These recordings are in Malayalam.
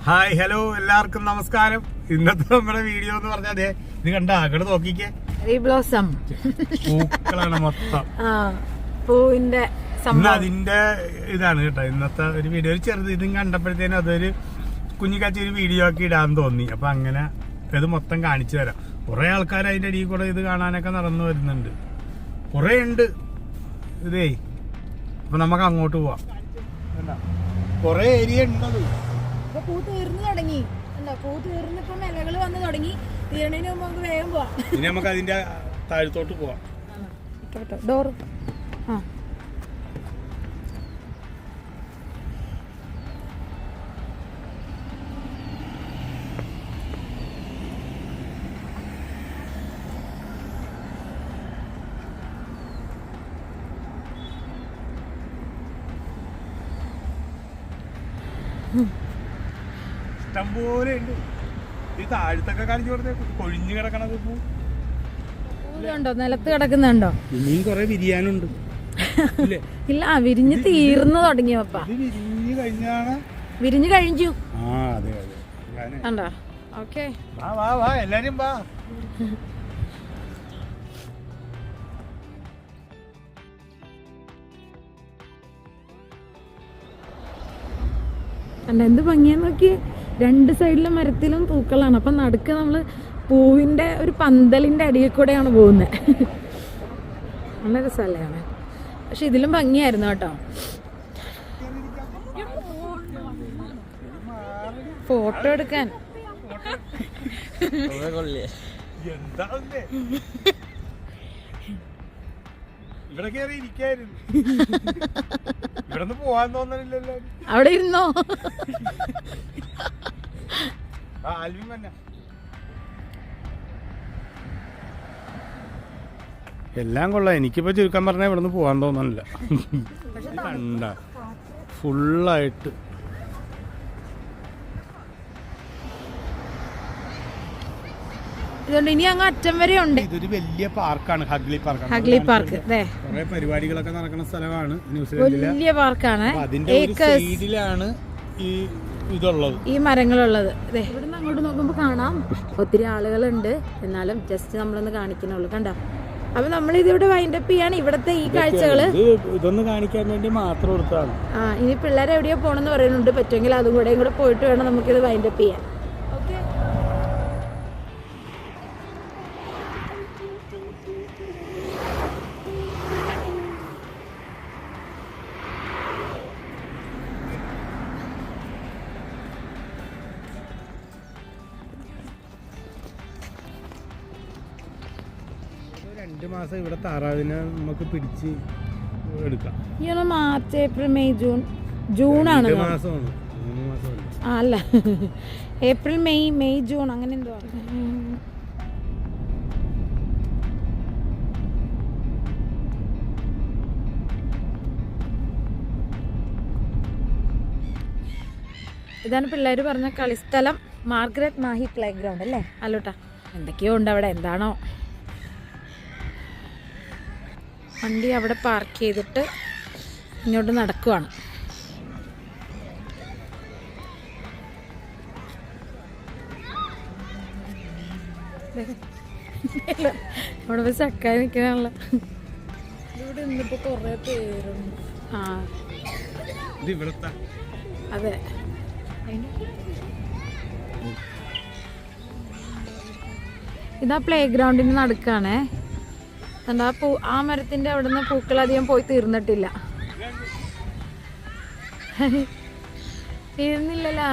ഹായ് ഹലോ എല്ലാവർക്കും നമസ്കാരം. ഇന്നത്തെ നമ്മുടെ വീഡിയോ എന്ന് പറഞ്ഞാൽ അതെ ഇത് കണ്ട അങ്ങോട്ട് നോക്കിക്കേ, പൂക്കളാണ് മൊത്തം. പൂവിന്റെ അതിന്റെ ഇതാണ് കേട്ടോ ഇന്നത്തെ ഒരു വീഡിയോ. ഒരു ചെറുത് ഇതും കണ്ടപ്പോഴത്തേനും അതൊരു കുഞ്ഞിക്കാച്ചി ഒരു വീഡിയോ ആക്കി ഇടാൻ തോന്നി. അപ്പൊ അങ്ങനെ ഇത് മൊത്തം കാണിച്ചു തരാം. കുറെ ആൾക്കാർ അതിന്റെ അടിയിൽ കൂടെ ഇത് കാണാനൊക്കെ നടന്നു വരുന്നുണ്ട്, കുറെ ഉണ്ട് ഇതേ. അപ്പൊ നമുക്ക് അങ്ങോട്ട് പോവാം. കൊറേ ഏരിയ ഉണ്ടത്. പൂ തീർന്നു തുടങ്ങി, പൂ തീർന്നിപ്പോ ഇലകൾ വന്നു തുടങ്ങി. തീരണേന് മുമ്പ് നമുക്ക് വേഗം പോവാം. ഇനി നമുക്ക് അതിന്റെ താഴത്തോട്ട് പോവാം. ഡോറ് ഇഷ്ടം പോലെ ഉണ്ട്. ഈ താഴത്തൊക്കെ കാണിച്ചു കൊടുത്തേ കൊഴിഞ്ഞു കിടക്കണത് പൂ ണ്ടോ, നിലത്ത് കിടക്കുന്നുണ്ടോ? ഇനിയും കൊറേ വിരിയാനുണ്ട്. ഇല്ല, വിരിഞ്ഞ് തീർന്നു തുടങ്ങിയപ്പാ. വിരിഞ്ഞു കഴിഞ്ഞു. കണ്ടോ? ഓക്കെ, എല്ലാരും വാ. അല്ല, എന്ത് ഭംഗിയാന്ന് നോക്കി. രണ്ട് സൈഡിലും മരത്തിലും പൂക്കളാണ്. അപ്പം നടുക്ക് നമ്മള് പൂവിന്റെ ഒരു പന്തലിന്റെ അടിയിൽ കൂടെയാണ് പോകുന്നത്. നല്ല രസമല്ലാണ്. പക്ഷെ ഇതിലും ഭംഗിയായിരുന്നു കേട്ടോ. ഫോട്ടോ എടുക്കാൻ ഇവിടെ കേറി ഇരിക്കായിരുന്നു. ഇവിടെ പോവാൻ തോന്നണില്ലല്ലോ. അവിടെ ഇരുന്നോ? എല്ലാം കൊള്ളാം. എനിക്കിപ്പോ ചുരുക്കം പറഞ്ഞാൽ ഇവിടെ നിന്ന് പോവാൻ തോന്നണില്ല. കണ്ട ഫുള്ളായിട്ട് ഇതുകൊണ്ട് ഇനി അങ്ങ് അറ്റം വരെ ഉണ്ട്. ഇതൊരു വലിയ പാർക്കാണ്, ഹഗ്ലി പാർക്ക്. ഹഗ്ലി പാർക്ക് കുറെ പരിപാടികളൊക്കെ നടക്കുന്ന സ്ഥലമാണ് ന്യൂസിലൻഡിലെ. വലിയ പാർക്കാണ്. അതിന്റെ സൈഡിലാണ് ഈ ഇതുള്ളത്, ഈ മരങ്ങളുള്ളത്. ഇവിടുന്ന് അങ്ങോട്ട് നോക്കുമ്പോ കാണാം ഒത്തിരി ആളുകളുണ്ട്. എന്നാലും ജസ്റ്റ് നമ്മളൊന്ന് കാണിക്കുന്നുള്ളൂ. കണ്ടോ? അപ്പൊ നമ്മൾ ഇതിവിടെ വൈൻഡപ്പ് ചെയ്യാണ്. ഇവിടത്തെ ഈ കാഴ്ചകള് ഇതൊന്ന് കാണിക്കാൻ വേണ്ടി മാത്രം എടുത്താണ്. ഇനി പിള്ളേരെ എവിടെയോ പോണെന്ന് പറയുന്നുണ്ട്. പറ്റുമെങ്കിൽ അതും കൂടെ പോയിട്ട് വേണം നമുക്കിത് വൈൻഡപ്പ് ചെയ്യാൻ. രണ്ട് മാസം ഇവിടെ താറാവിനെ നമുക്ക് പിടിച്ച് എടുക്കാം. മാർച്ച്, ഏപ്രിൽ, മെയ്, ജൂൺ ആണ്. മാസമാണ്, 3 മാസമല്ല. അല്ല, ഏപ്രിൽ, മെയ്, ജൂൺ അങ്ങനെ എന്തോ. ഇതാണ് പിള്ളേർ പറഞ്ഞ കളിസ്ഥലം, മാർഗരറ്റ് മാഹി പ്ലേ ഗ്രൗണ്ട് അല്ലേ? അല്ലോട്ടാ, എന്തൊക്കെയോ ഉണ്ട് അവിടെ. എന്താണോ? വണ്ടി അവിടെ പാർക്ക് ചെയ്തിട്ട് ഇങ്ങോട്ട് നടക്കുവാണ്. അവിടെ പോയി ചക്കായി നിൽക്കാനുള്ള. ഇവിടെ നിന്നിട്ട് കൊറേ പേരുണ്ട്. അതെ, ഇതാ പ്ലേ ഗ്രൗണ്ടിന് നടുക്കാണേ. എന്താ ആ മരത്തിന്റെ അവിടെ നിന്ന് പൂക്കൾ അധികം പോയി തീർന്നിട്ടില്ല. തീർന്നില്ലല്ലോ.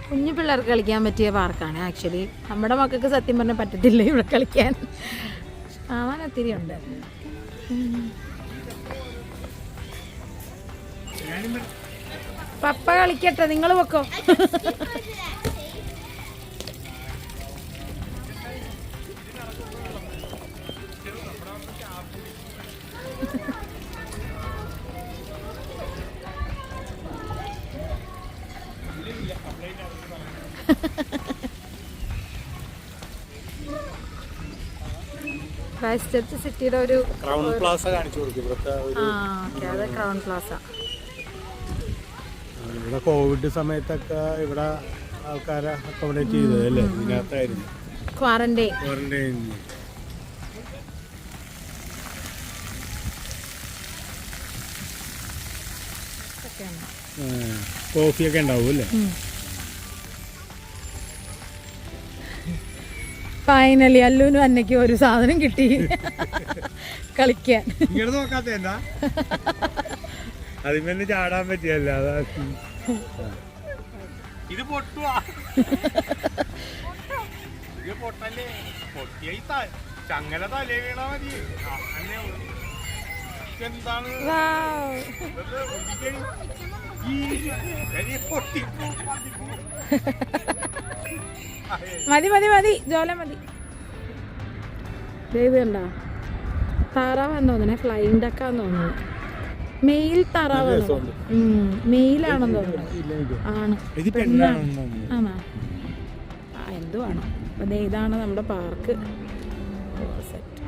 കുഞ്ഞു പിള്ളേർക്ക് കളിക്കാൻ പറ്റിയ പാർക്കാണ് ആക്ച്വലി. നമ്മുടെ മക്കൾക്ക് സത്യം പറഞ്ഞാൽ പറ്റത്തില്ല ഇവിടെ കളിക്കാൻ. കാണാൻ ഒത്തിരി ഉണ്ട്. പപ്പ കളിക്കട്ടെ, നിങ്ങൾ വെക്കോ. ക്രൈസ്റ്റ് ചർച്ച് സിറ്റിയുടെ ഒരു ക്രൗൺ പ്ലാസ കാണിച്ചു കൊടുക്കും. അത് ക്രൗൺ പ്ലാസ. ഇവിടെ കോവിഡ് സമയത്തൊക്കെ ഇവിടെ ആൾക്കാരെ അക്കോമഡേറ്റ് ചെയ്തതല്ലേ, ഇതിനകത്തായിരുന്നു ക്വാറന്റൈൻ. കോഫിയൊക്കെ ഉണ്ടാവും അല്ലേ? ഫൈനലി അല്ലുവിനും അന്നയ്ക്കും ഒരു സാധനം കിട്ടി കളിക്കാൻ. ഇങ്ങനെ നോക്കാത്ത എന്താ അതിന് ചാടാൻ പറ്റിയല്ല, അതാ ഇത് പൊട്ടുവാ. ഇത് പൊട്ടല്ലേ, പൊട്ടിയ ചങ്ങല തലേ വീണാ മതി. എന്താണ് മതി മതി മതി ജോല മതി. ഇത് കണ്ടോ, താറാവാന്ന് തോന്നണേ, ഫ്ലൈങ് ഡക്കാന്ന് തോന്നുന്നു. മെയിൽ താറാവാണ്, മെയിലാണെന്ന് തോന്നുന്നു. ആണ് ആണോ? എന്തുവാണോ? അതെ, ഇതാണ് നമ്മുടെ പാർക്ക് സെറ്റ്.